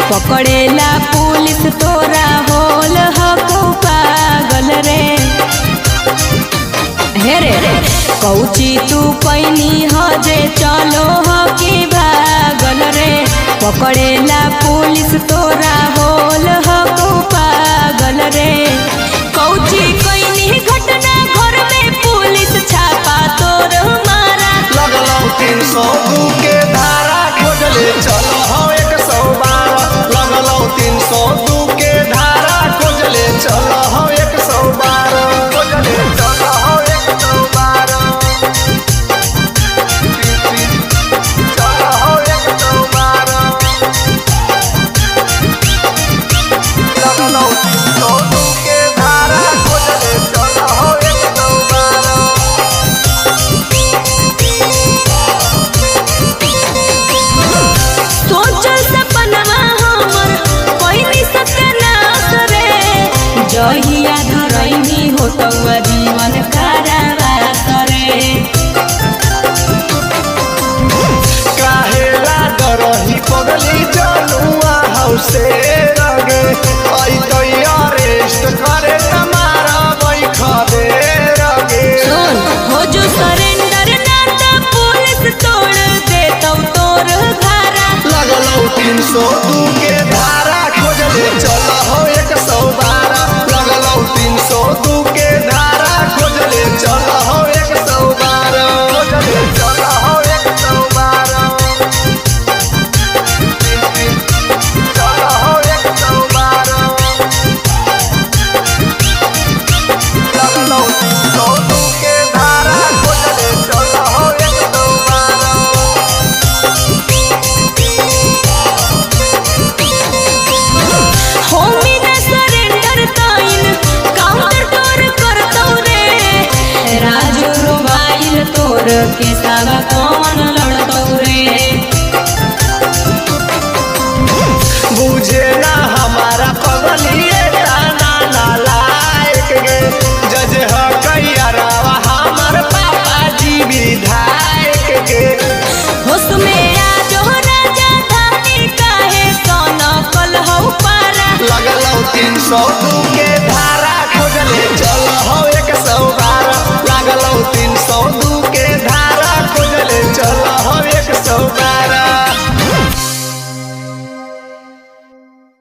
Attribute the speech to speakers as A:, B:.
A: पकड़ेला पुलिस तोरा होल हको पागल रे। हे रे कौची तू पैनी ह जे चलो ह कि भागल रे। पकड़ेला पुलिस तोरा होल हको पागल रे। कौची कैनी घटना घर में पुलिस छापा तोर मारा।
B: लगलो 302 के धारा खोजले चलो हो 112। लगलो 302 के धारा खोजले चलो हो 112। खोजले चलो हो 112। चलो हो 112। लगलो 302 के धारा खोजले चलो हो 112।
A: सोचल सपनवा हमर पहिनी सत्यानाश रे। जहिया धरैनी होतौ जीवन कारावास रे।
B: काहेला डरही पगली जनुआ हौसे रगे। आई तो अरेस्ट करे तुम्हारा बैठा दे रगे।
A: सुन हो जो सरेंडर ना त पुलिस तोड़ देतौ तोर घरा।
B: लगलो 302 के धारा खोजले चल हो 112। लगलो 302 के धारा खोजले चल हो 112। खोजले चल हो 112। चल हो 112। लगलो 302 के धारा खोजले चल हो 112।
A: होमी ना सरेंडर ताइन काउंटर तोर करतौ रे। राजू रोबाइल तोर के सावा कौन लड़तौ रे।
B: बुझे ना हमारा पगलिए ताना ना लायक गे। जज ह कैरावा हमार पापा जी विधायक गे।
A: होश में आ जो राजा धानी काहे सोना कल हौ पारा।
B: लगलो 302 के धारा